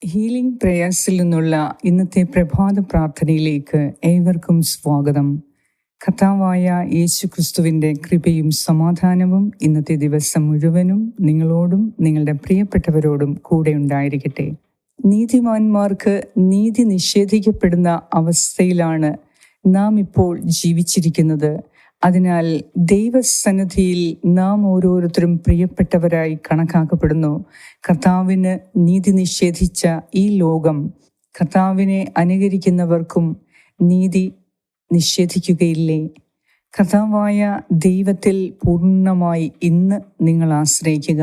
Healing പ്രേയേഴ്സിൽ നിന്നുള്ള ഇന്നത്തെ പ്രഭാത പ്രാർത്ഥനയിലേക്ക് ഏവർക്കും സ്വാഗതം. കർത്താവായ യേശു ക്രിസ്തുവിൻ്റെ കൃപയും സമാധാനവും ഇന്നത്തെ ദിവസം മുഴുവനും നിങ്ങളോടും നിങ്ങളുടെ പ്രിയപ്പെട്ടവരോടും കൂടെ ഉണ്ടായിരിക്കട്ടെ. നീതിമാന്മാർക്ക് നീതി നിഷേധിക്കപ്പെടുന്ന അവസ്ഥയിലാണ് നാം ഇപ്പോൾ ജീവിച്ചിരിക്കുന്നത്. അതിനാൽ ദൈവസന്നിധിയിൽ നാം ഓരോരുത്തരും പ്രിയപ്പെട്ടവരായി കണക്കാക്കപ്പെടുന്നു. കർത്താവിന് നീതി നിഷേധിച്ച ഈ ലോകം കർത്താവിനെ അനുകരിക്കുന്നവർക്കും നീതി നിഷേധിക്കുകയില്ലേ? കർത്താവായ ദൈവത്തിൽ പൂർണ്ണമായി ഇന്ന് നിങ്ങൾ ആശ്രയിക്കുക.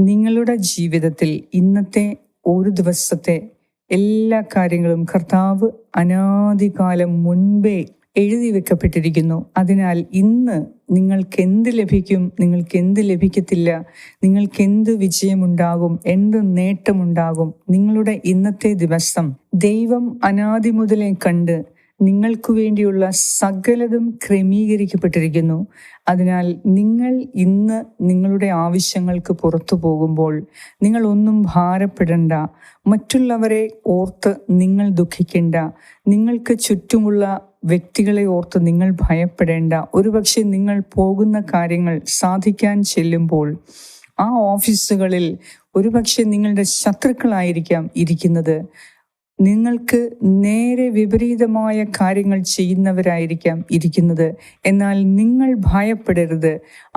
നിങ്ങളുടെ ജീവിതത്തിൽ ഇന്നത്തെ ഒരു ദിവസത്തെ എല്ലാ കാര്യങ്ങളും കർത്താവ് അനാദികാലം മുൻപേ എഴുതി വെക്കപ്പെട്ടിരിക്കുന്നു. അതിനാൽ ഇന്ന് നിങ്ങൾക്ക് എന്ത് ലഭിക്കും, നിങ്ങൾക്ക് എന്ത് ലഭിക്കത്തില്ല, നിങ്ങൾക്ക് എന്ത് വിജയമുണ്ടാകും, എന്ത് നേട്ടമുണ്ടാകും, നിങ്ങളുടെ ഇന്നത്തെ ദിവസം ദൈവം അനാദി മുതലേ കണ്ട് നിങ്ങൾക്ക് വേണ്ടിയുള്ള സകലതും ക്രമീകരിക്കപ്പെട്ടിരിക്കുന്നു. അതിനാൽ നിങ്ങൾ ഇന്ന് നിങ്ങളുടെ ആവശ്യങ്ങൾക്ക് പുറത്തു പോകുമ്പോൾ നിങ്ങൾ ഒന്നും ഭാരപ്പെടേണ്ട, മറ്റുള്ളവരെ ഓർത്ത് നിങ്ങൾ ദുഃഖിക്കേണ്ട, നിങ്ങൾക്ക് ചുറ്റുമുള്ള വ്യക്തികളെ ഓർത്ത് നിങ്ങൾ ഭയപ്പെടേണ്ട. ഒരുപക്ഷെ നിങ്ങൾ പോകുന്ന കാര്യങ്ങൾ സാധിക്കാൻ ചെല്ലുമ്പോൾ ആ ഓഫീസുകളിൽ ഒരുപക്ഷെ നിങ്ങളുടെ ശത്രുക്കളായിരിക്കാം ഇരിക്കുന്നത്. നിങ്ങൾക്ക് നേരെ വിപരീതമായ കാര്യങ്ങൾ ചെയ്യുന്നവരായിരിക്കാം ഇരിക്കുന്നത്. എന്നാൽ നിങ്ങൾ ഭയപ്പെടരുത്.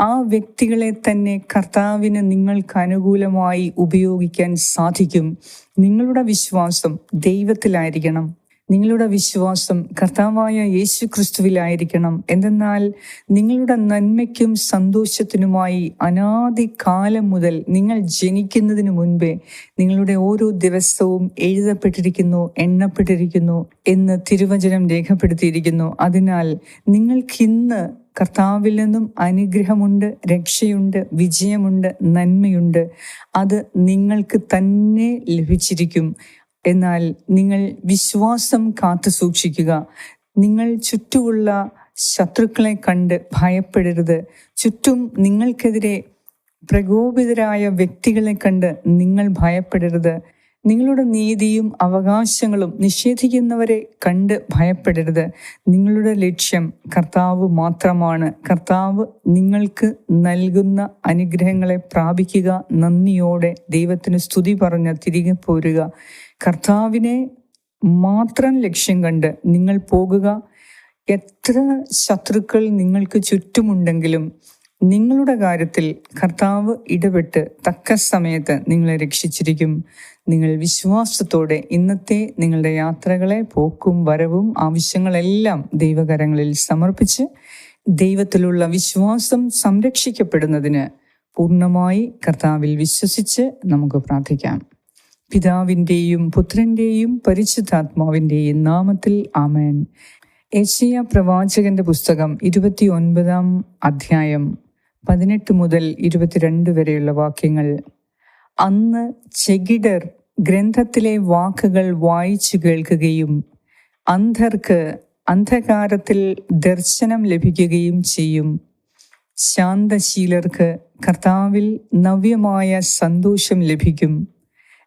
ആ വ്യക്തികളെ തന്നെ കർത്താവിന് നിങ്ങൾക്ക് അനുകൂലമായി ഉപയോഗിക്കാൻ സാധിക്കും. നിങ്ങളുടെ വിശ്വാസം ദൈവത്തിലായിരിക്കണം. നിങ്ങളുടെ വിശ്വാസം കർത്താവായ യേശു ക്രിസ്തുവിലായിരിക്കണം. എന്തെന്നാൽ നിങ്ങളുടെ നന്മയ്ക്കും സന്തോഷത്തിനുമായി അനാദികാലം മുതൽ നിങ്ങൾ ജനിക്കുന്നതിന് മുൻപേ നിങ്ങളുടെ ഓരോ ദിവസവും എഴുതപ്പെട്ടിരിക്കുന്നു, എണ്ണപ്പെട്ടിരിക്കുന്നു എന്ന് തിരുവചനം രേഖപ്പെടുത്തിയിരിക്കുന്നു. അതിനാൽ നിങ്ങൾക്കിന്ന് കർത്താവിൽ നിന്നും അനുഗ്രഹമുണ്ട്, രക്ഷയുണ്ട്, വിജയമുണ്ട്, നന്മയുണ്ട്. അത് നിങ്ങൾക്ക് തന്നെ ലഭിച്ചിരിക്കും. എന്നാൽ നിങ്ങൾ വിശ്വാസം കാത്തു സൂക്ഷിക്കുക. നിങ്ങൾ ചുറ്റുമുള്ള ശത്രുക്കളെ കണ്ട് ഭയപ്പെടരുത്. ചുറ്റും നിങ്ങൾക്കെതിരെ പ്രകോപിതരായ വ്യക്തികളെ കണ്ട് നിങ്ങൾ ഭയപ്പെടരുത്. നിങ്ങളുടെ നീതിയും അവകാശങ്ങളും നിഷേധിക്കുന്നവരെ കണ്ട് ഭയപ്പെടരുത്. നിങ്ങളുടെ ലക്ഷ്യം കർത്താവ് മാത്രമാണ്. കർത്താവ് നിങ്ങൾക്ക് നൽകുന്ന അനുഗ്രഹങ്ങളെ പ്രാപിക്കുക. നന്ദിയോടെ ദൈവത്തിന് സ്തുതി പറഞ്ഞ് തിരികെ പോരുക. കർത്താവിനെ മാത്രം ലക്ഷ്യം കണ്ട് നിങ്ങൾ പോകുക. എത്ര ശത്രുക്കൾ നിങ്ങൾക്ക് ചുറ്റുമുണ്ടെങ്കിലും നിങ്ങളുടെ കാര്യത്തിൽ കർത്താവ് ഇടപെട്ട് തക്ക സമയത്ത് നിങ്ങളെ രക്ഷിച്ചിരിക്കും. നിങ്ങൾ വിശ്വാസത്തോടെ ഇന്നത്തെ നിങ്ങളുടെ യാത്രകളെ, പോക്കും വരവും, ആവശ്യങ്ങളെല്ലാം ദൈവകരങ്ങളിൽ സമർപ്പിച്ച് ദൈവത്തിലുള്ള വിശ്വാസം സംരക്ഷിക്കപ്പെടുന്നതിന് പൂർണ്ണമായി കർത്താവിൽ വിശ്വസിച്ച് നമുക്ക് പ്രാർത്ഥിക്കാം. പിതാവിൻ്റെയും പുത്രൻ്റെയും പരിശുദ്ധാത്മാവിൻ്റെയും നാമത്തിൽ ആമേൻ. യെശയ്യാ പ്രവാചകന്റെ പുസ്തകം 29 അധ്യായം 18 മുതൽ 22 വരെയുള്ള വാക്യങ്ങൾ. അന്ന് ചെകിടർ ഗ്രന്ഥത്തിലെ വാക്കുകൾ വായിച്ചു കേൾക്കുകയും അന്ധർക്ക് അന്ധകാരത്തിൽ ദർശനം ലഭിക്കുകയും ചെയ്യും. ശാന്തശീലർക്ക് കർത്താവിൽ നവ്യമായ സന്തോഷം ലഭിക്കും.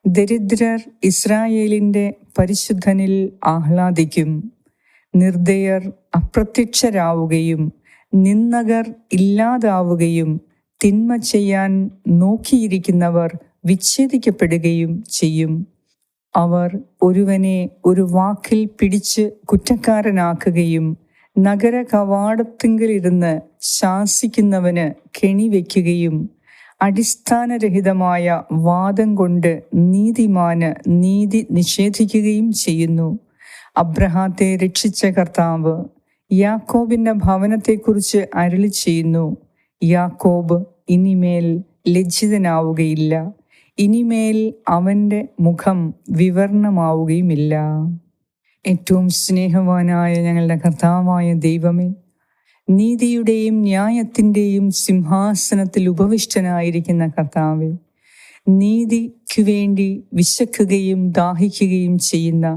ദരിദ്രർ ഇസ്രായേലിൻ്റെ പരിശുദ്ധനിൽ ആഹ്ലാദിക്കും. നിർദ്ദയർ അപ്രത്യക്ഷരാവുകയും നിന്ദകർ ഇല്ലാതാവുകയും തിന്മ ചെയ്യാൻ നോക്കിയിരിക്കുന്നവർ വിച്ഛേദിക്കപ്പെടുകയും ചെയ്യും. അവർ ഒരുവനെ ഒരു വാക്കിൽ പിടിച്ച് കുറ്റക്കാരനാക്കുകയും നഗര കവാടത്തിങ്കലിരുന്ന് ശാസിക്കുന്നവന് കെണിവെക്കുകയും അടിസ്ഥാനരഹിതമായ വാദം കൊണ്ട് നീതിമാന് നീതി നിഷേധിക്കുകയും ചെയ്യുന്നു. അബ്രഹാത്തെ രക്ഷിച്ച കർത്താവ് യാക്കോബിന്റെ ഭവനത്തെക്കുറിച്ച് അരുളി ചെയ്യുന്നു. യാക്കോബ് ഇനിമേൽ ലജ്ജിതനാവുകയില്ല, ഇനിമേൽ അവൻ്റെ മുഖം വിവർണമാവുകയുമില്ല. ഏറ്റവും സ്നേഹവാനായ ഞങ്ങളുടെ കർത്താവായ ദൈവമേ, നീതിയുടെയും ന്യായത്തിൻ്റെയും സിംഹാസനത്തിൽ ഉപവിഷ്ടനായിരിക്കുന്ന കർത്താവേ, നീതിക്കു വേണ്ടി വിശക്കുകയും ദാഹിക്കുകയും ചെയ്യുന്ന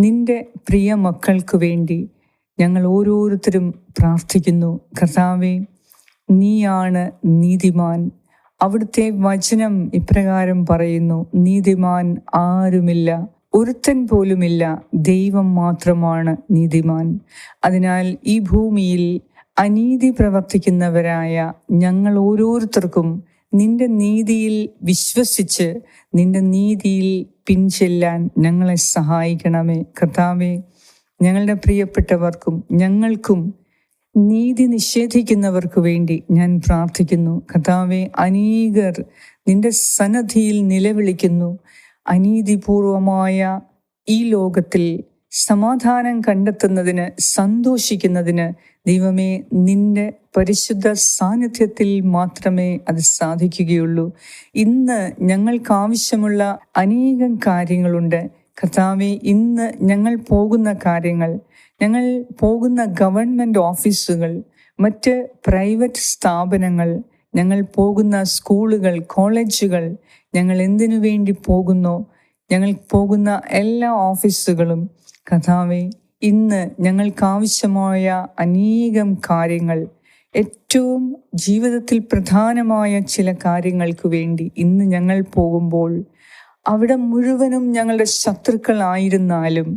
നിന്റെ പ്രിയ മക്കൾക്ക് വേണ്ടി ഞങ്ങൾ ഓരോരുത്തരും പ്രാർത്ഥിക്കുന്നു. കർത്താവേ, നീയാണ് നീതിമാൻ. അവിടുത്തെ വചനം ഇപ്രകാരം പറയുന്നു, നീതിമാൻ ആരുമില്ല, ഒരുത്തൻ പോലുമില്ല, ദൈവം മാത്രമാണ് നീതിമാൻ. അതിനാൽ ഈ ഭൂമിയിൽ അനീതി പ്രവർത്തിക്കുന്നവരായ ഞങ്ങൾ ഓരോരുത്തർക്കും നിന്റെ നീതിയിൽ വിശ്വസിച്ച് നിന്റെ നീതിയിൽ പിൻചെല്ലാൻ ഞങ്ങളെ സഹായിക്കണമേ. കർത്താവേ, ഞങ്ങളുടെ പ്രിയപ്പെട്ടവർക്കും ഞങ്ങൾക്കും നീതി നിഷേധിക്കുന്നവർക്ക് വേണ്ടി ഞാൻ പ്രാർത്ഥിക്കുന്നു. കർത്താവേ, അനേകർ നിന്റെ സന്നദ്ധിയിൽ നിലവിളിക്കുന്നു. അനീതിപൂർവമായ ഈ ലോകത്തിൽ സമാധാനം കണ്ടെത്തുന്നതിന്, സന്തോഷിക്കുന്നതിന് ദൈവമേ, നിന്റെ പരിശുദ്ധ സാന്നിധ്യത്തിൽ മാത്രമേ അത് സാധിക്കുകയുള്ളൂ. ഇന്ന് ഞങ്ങൾക്ക് ആവശ്യമുള്ള അനേകം കാര്യങ്ങളുണ്ട് കർത്താവേ. ഇന്ന് ഞങ്ങൾ പോകുന്ന കാര്യങ്ങൾ, ഞങ്ങൾ പോകുന്ന ഗവൺമെൻറ് ഓഫീസുകൾ, മറ്റ് പ്രൈവറ്റ് സ്ഥാപനങ്ങൾ, ഞങ്ങൾ പോകുന്ന സ്കൂളുകൾ, കോളേജുകൾ, ഞങ്ങൾ എന്തിനു വേണ്ടി പോകുന്നോ, ഞങ്ങൾ പോകുന്ന എല്ലാ ഓഫീസുകളും കർത്താവേ, ഇന്ന് ഞങ്ങൾക്കാവശ്യമായ അനേകം കാര്യങ്ങൾ, ഏറ്റവും ജീവിതത്തിൽ പ്രധാനമായ ചില കാര്യങ്ങൾക്ക് വേണ്ടി ഇന്ന് ഞങ്ങൾ പോകുമ്പോൾ അവിടെ മുഴുവനും ഞങ്ങളുടെ ശത്രുക്കളായിരുന്നാലും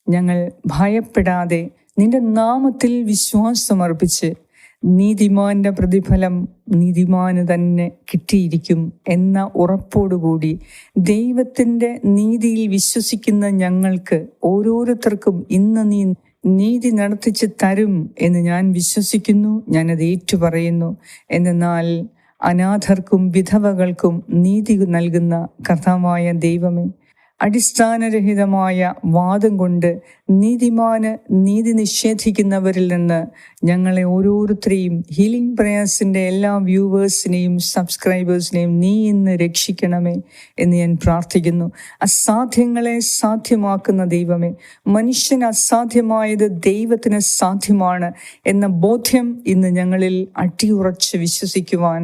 ഞങ്ങൾ ഭയപ്പെടാതെ നിന്റെ നാമത്തിൽ വിശ്വാസമർപ്പിച്ച് നീതിമാന്റെ പ്രതിഫലം നീതിമാന് തന്നെ കിട്ടിയിരിക്കും എന്ന ഉറപ്പോടുകൂടി ദൈവത്തിൻ്റെ നീതിയിൽ വിശ്വസിക്കുന്ന ഞങ്ങൾക്ക് ഓരോരുത്തർക്കും ഇന്ന് നീ നീതി നടത്തിച്ച് തരും എന്ന് ഞാൻ വിശ്വസിക്കുന്നു. ഞാനത് ഏറ്റുപറയുന്നു. എന്നാൽ അനാഥർക്കും വിധവകൾക്കും നീതി നൽകുന്ന കർത്താവായ ദൈവമേ, അടിസ്ഥാനരഹിതമായ വാദം കൊണ്ട് നീതിമാന് നീതി നിഷേധിക്കുന്നവരിൽ നിന്ന് ഞങ്ങളെ ഓരോരുത്തരെയും, ഹീലിംഗ് പ്രേയേഴ്സിൻ്റെ എല്ലാ വ്യൂവേഴ്സിനെയും സബ്സ്ക്രൈബേഴ്സിനെയും നീ ഇന്ന് രക്ഷിക്കണമേ എന്ന് ഞാൻ പ്രാർത്ഥിക്കുന്നു. അസാധ്യങ്ങളെ സാധ്യമാക്കുന്ന ദൈവമേ, മനുഷ്യന് അസാധ്യമായത് ദൈവത്തിന് സാധ്യമാണ് എന്ന ബോധ്യം ഇന്ന് ഞങ്ങളിൽ അടിയുറച്ച് വിശ്വസിക്കുവാൻ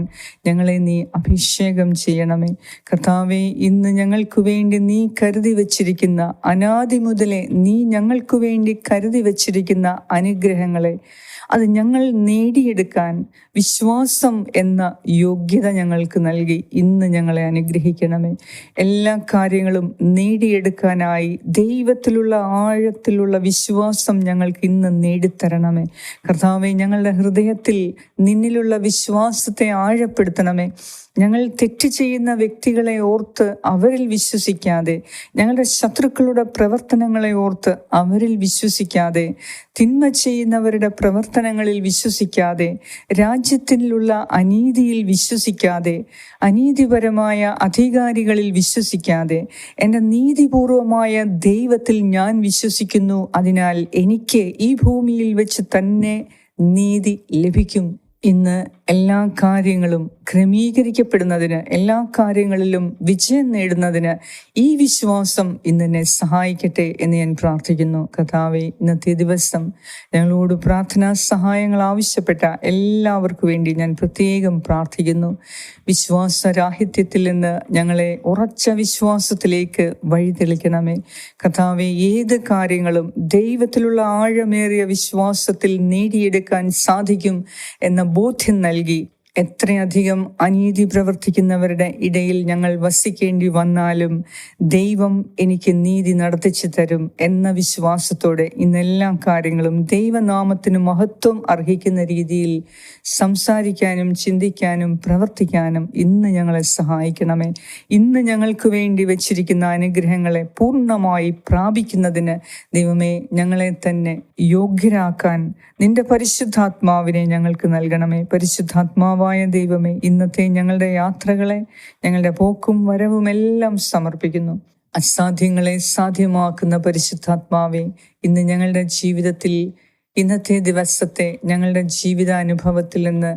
ഞങ്ങളെ നീ അഭിഷേകം ചെയ്യണമേ. കർത്താവേ, ഇന്ന് ഞങ്ങൾക്ക് വേണ്ടി നീ കരുതി വച്ചിരിക്കുന്ന, അനാദി മുതലേ നീ ഞങ്ങൾക്ക് വേണ്ടി കരുതി വച്ചിരിക്കുന്ന അനുഗ്രഹങ്ങളെ അത് ഞങ്ങൾ നേടിയെടുക്കാൻ വിശ്വാസം എന്ന യോഗ്യത ഞങ്ങൾക്ക് നൽകി ഇന്ന് ഞങ്ങളെ അനുഗ്രഹിക്കണമേ. എല്ലാ കാര്യങ്ങളും നേടിയെടുക്കാനായി ദൈവത്തിലുള്ള ആഴത്തിലുള്ള വിശ്വാസം ഞങ്ങൾക്ക് ഇന്ന് നേടിത്തരണമേ. കർത്താവേ, ഞങ്ങളുടെ ഹൃദയത്തിൽ നിന്നിലുള്ള വിശ്വാസത്തെ ആഴപ്പെടുത്തണമേ. ഞങ്ങൾ തെറ്റ് ചെയ്യുന്ന വ്യക്തികളെ ഓർത്ത് അവരിൽ വിശ്വസിക്കാതെ, ഞങ്ങളുടെ ശത്രുക്കളുടെ പ്രവർത്തനങ്ങളെ ഓർത്ത് അവരിൽ വിശ്വസിക്കാതെ, തിന്മ ചെയ്യുന്നവരുടെ പ്രവർത്തനങ്ങളിൽ വിശ്വസിക്കാതെ, രാജ്യത്തിലുള്ള അനീതിയിൽ വിശ്വസിക്കാതെ, അനീതിപരമായ അധികാരികളിൽ വിശ്വസിക്കാതെ, എൻ്റെ നീതിപൂർവമായ ദൈവത്തിൽ ഞാൻ വിശ്വസിക്കുന്നു. അതിനാൽ എനിക്ക് ഈ ഭൂമിയിൽ വെച്ച് തന്നെ നീതി ലഭിക്കും. ഇന്ന് എല്ലാ കാര്യങ്ങളും ക്രമീകരിക്കപ്പെടുന്നതിന്, എല്ലാ കാര്യങ്ങളിലും വിജയം നേടുന്നതിന് ഈ വിശ്വാസം ഇന്നെന്നെ സഹായിക്കട്ടെ എന്ന് ഞാൻ പ്രാർത്ഥിക്കുന്നു. കർത്താവേ, ഇന്നത്തെ ദിവസം ഞങ്ങളോട് പ്രാർത്ഥനാ സഹായങ്ങൾ ആവശ്യപ്പെട്ട എല്ലാവർക്കു വേണ്ടി ഞാൻ പ്രത്യേകം പ്രാർത്ഥിക്കുന്നു. വിശ്വാസരാഹിത്യത്തിൽ നിന്ന് ഞങ്ങളെ ഉറച്ച വിശ്വാസത്തിലേക്ക് വഴിതെളിക്കണമേ. കർത്താവേ, ഏത് കാര്യങ്ങളും ദൈവത്തിലുള്ള ആഴമേറിയ വിശ്വാസത്തിൽ നേടിയെടുക്കാൻ സാധിക്കും എന്ന ബോധ്യം നൽകി, എത്രയധികം അനീതി പ്രവർത്തിക്കുന്നവരുടെ ഇടയിൽ ഞങ്ങൾ വസിക്കേണ്ടി വന്നാലും ദൈവം എനിക്ക് നീതി നടത്തിച്ചു തരും എന്ന വിശ്വാസത്തോടെ ഇന്നെല്ലാ കാര്യങ്ങളും ദൈവനാമത്തിന് മഹത്വം അർഹിക്കുന്ന രീതിയിൽ സംസാരിക്കാനും ചിന്തിക്കാനും പ്രവർത്തിക്കാനും ഇന്ന് ഞങ്ങളെ സഹായിക്കണമേ. ഇന്ന് ഞങ്ങൾക്ക് വേണ്ടി വച്ചിരിക്കുന്ന അനുഗ്രഹങ്ങളെ പൂർണ്ണമായി പ്രാപിക്കുന്നതിന് ദൈവമേ, ഞങ്ങളെ തന്നെ യോഗ്യരാക്കാൻ നിന്റെ പരിശുദ്ധാത്മാവിനെ ഞങ്ങൾക്ക് നൽകണമേ. പരിശുദ്ധാത്മാവായ ദൈവമേ, ഇന്നത്തെ ഞങ്ങളുടെ യാത്രകളെ, ഞങ്ങളുടെ പോക്കും വരവും എല്ലാം സമർപ്പിക്കുന്നു. അസാധ്യങ്ങളെ സാധ്യമാക്കുന്ന പരിശുദ്ധാത്മാവെ, ഇന്ന് ഞങ്ങളുടെ ജീവിതത്തിൽ, ഇന്നത്തെ ദിവസത്തെ ഞങ്ങളുടെ ജീവിതാനുഭവത്തിൽ നിന്ന്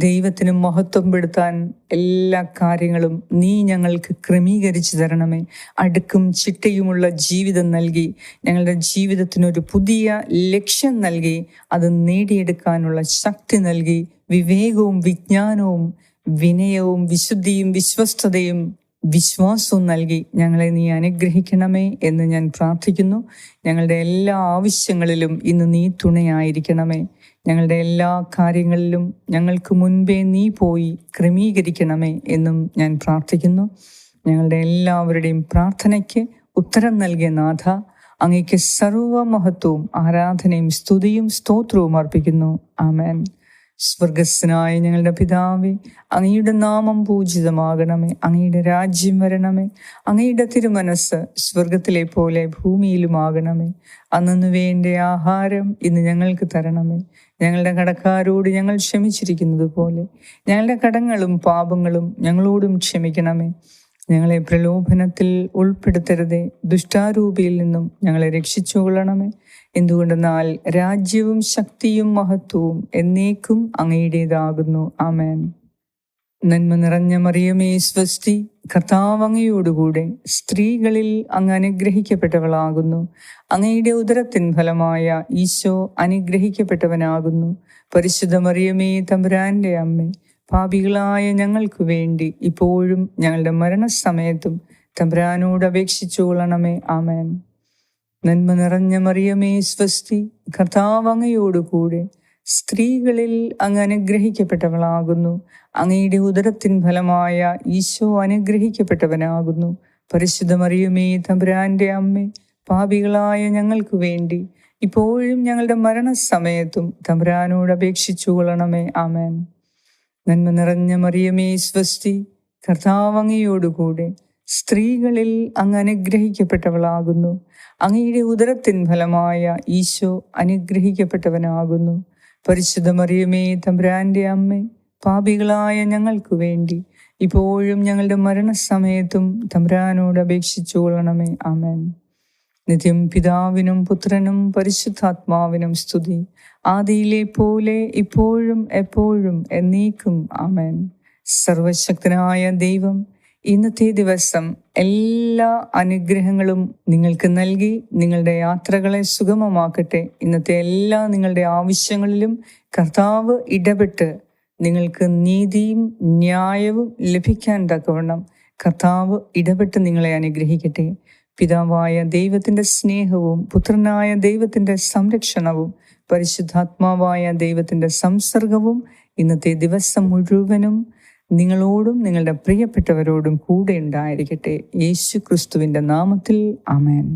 ദൈവത്തിന് മഹത്വം പെടുത്താൻ എല്ലാ കാര്യങ്ങളും നീ ഞങ്ങൾക്ക് ക്രമീകരിച്ചു തരണമേ. അടുക്കും ചിട്ടയുമുള്ള ജീവിതം നൽകി, ഞങ്ങളുടെ ജീവിതത്തിനൊരു പുതിയ ലക്ഷ്യം നൽകി, അത് നേടിയെടുക്കാനുള്ള ശക്തി നൽകി, വിവേകവും വിജ്ഞാനവും വിനയവും വിശുദ്ധിയും വിശ്വസ്തതയും വിശ്വാസവും നൽകി ഞങ്ങളെ നീ അനുഗ്രഹിക്കണമേ എന്ന് ഞാൻ പ്രാർത്ഥിക്കുന്നു. ഞങ്ങളുടെ എല്ലാ ആവശ്യങ്ങളിലും ഇന്ന് നീ തുണയായിരിക്കണമേ. ഞങ്ങളുടെ എല്ലാ കാര്യങ്ങളിലും ഞങ്ങൾക്ക് മുൻപേ നീ പോയി ക്രമീകരിക്കണമേ എന്നും ഞാൻ പ്രാർത്ഥിക്കുന്നു. ഞങ്ങളുടെ എല്ലാവരുടെയും പ്രാർത്ഥനയ്ക്ക് ഉത്തരം നൽകിയ നാഥ, അങ്ങേക്ക് സർവ്വമഹത്വവും ആരാധനയും സ്തുതിയും സ്തോത്രവും അർപ്പിക്കുന്നു. ആമേൻ. സ്വർഗസ്ഥനായ ഞങ്ങളുടെ പിതാവേ, അങ്ങയുടെ നാമം പൂജിതമാകണമേ. അങ്ങയുടെ രാജ്യം വരണമേ. അങ്ങയുടെ തിരുമനസ് സ്വർഗത്തിലെ പോലെ ഭൂമിയിലുമാകണമേ. അന്നു വേണ്ട ആഹാരം ഇന്ന് ഞങ്ങൾക്ക് തരണമേ. ഞങ്ങളുടെ കടക്കാരോട് ഞങ്ങൾ ക്ഷമിച്ചിരിക്കുന്നത് പോലെ ഞങ്ങളുടെ കടങ്ങളും പാപങ്ങളും ഞങ്ങളോടും ക്ഷമിക്കണമേ. ഞങ്ങളെ പ്രലോഭനത്തിൽ ഉൾപ്പെടുത്തരുതേ, ദുഷ്ടാരൂപിയിൽ നിന്നും ഞങ്ങളെ രക്ഷിച്ചുകൊള്ളണമേ. എന്തുകൊണ്ടെന്നാൽ രാജ്യവും ശക്തിയും മഹത്വവും എന്നേക്കും അങ്ങയുടേതാകുന്നു. ആമേൻ. നന്മ നിറഞ്ഞ മറിയമേ സ്വസ്തി, കർത്താവ് അങ്ങയോടുകൂടെ സ്ത്രീകളിൽ അങ്ങ് അനുഗ്രഹിക്കപ്പെട്ടവളാകുന്നു. അങ്ങയുടെ ഉദരത്തിൻ ഫലമായ ഈശോ അനുഗ്രഹിക്കപ്പെട്ടവനാകുന്നു. പരിശുദ്ധ മറിയമേ തമ്പുരാന്റെ അമ്മേ, പാപികളായ ഞങ്ങൾക്ക് വേണ്ടി ഇപ്പോഴും ഞങ്ങളുടെ മരണസമയത്തും തമ്പുരാനോട് അപേക്ഷിച്ചുകൊള്ളണമേ. ആമേൻ. നന്മ നിറഞ്ഞ മറിയമേ സ്വസ്തി, കർത്താവ് അങ്ങയോടുകൂടെ സ്ത്രീകളിൽ അങ്ങ് അനുഗ്രഹിക്കപ്പെട്ടവളാകുന്നു. അങ്ങയുടെ ഉദരത്തിൻ ഫലമായ ഈശോ അനുഗ്രഹിക്കപ്പെട്ടവനാകുന്നു. പരിശുദ്ധ മറിയമേ തമ്പുരാന്റെ അമ്മേ, പാപികളായ ഞങ്ങൾക്ക് വേണ്ടി ഇപ്പോഴും ഞങ്ങളുടെ മരണസമയത്തും തമ്പുരാനോട് അപേക്ഷിച്ചുകൊള്ളണമേ. ആമേൻ. നന്മ നിറഞ്ഞ മറിയമേ സ്വസ്തി, കർത്താവ് അങ്ങയോടുകൂടെ സ്ത്രീകളിൽ അങ്ങ് അനുഗ്രഹിക്കപ്പെട്ടവളാകുന്നു. അങ്ങയുടെ ഉദരത്തിൻ ഫലമായ ഈശോ അനുഗ്രഹിക്കപ്പെട്ടവനാകുന്നു. പരിശുദ്ധ മറിയമേ തമ്പുരാന്റെ അമ്മേ, പാപികളായ ഞങ്ങൾക്ക് വേണ്ടി ഇപ്പോഴും ഞങ്ങളുടെ മരണസമയത്തും തമ്പുരാനോട് അപേക്ഷിച്ചുകൊള്ളണമേ. ആമേൻ. നിത്യം പിതാവിനും പുത്രനും പരിശുദ്ധാത്മാവിനും സ്തുതി, ആദിയിലെ പോലെ ഇപ്പോഴും എപ്പോഴും എന്നേക്കും. ആമേൻ. സർവശക്തനായ ദൈവം ഇന്നത്തെ ദിവസം എല്ലാ അനുഗ്രഹങ്ങളും നിങ്ങൾക്ക് നൽകി നിങ്ങളുടെ യാത്രകളെ സുഗമമാക്കട്ടെ. ഇന്നത്തെ എല്ലാ നിങ്ങളുടെ ആവശ്യങ്ങളിലും കർത്താവ് ഇടപെട്ട് നിങ്ങൾക്ക് നീതിയും ന്യായവും ലഭിക്കാൻ തക്കവണ്ണം കർത്താവ് ഇടപെട്ട് നിങ്ങളെ അനുഗ്രഹിക്കട്ടെ. പിതാവായ ദൈവത്തിൻ്റെ സ്നേഹവും പുത്രനായ ദൈവത്തിൻ്റെ സംരക്ഷണവും പരിശുദ്ധാത്മാവായ ദൈവത്തിൻ്റെ സംസർഗവും ഇന്നത്തെ ദിവസം മുഴുവനും നിങ്ങളോടും നിങ്ങളുടെ പ്രിയപ്പെട്ടവരോടും കൂടെ ഉണ്ടായിരിക്കട്ടെ. യേശു ക്രിസ്തുവിൻ്റെ നാമത്തിൽ ആമേൻ.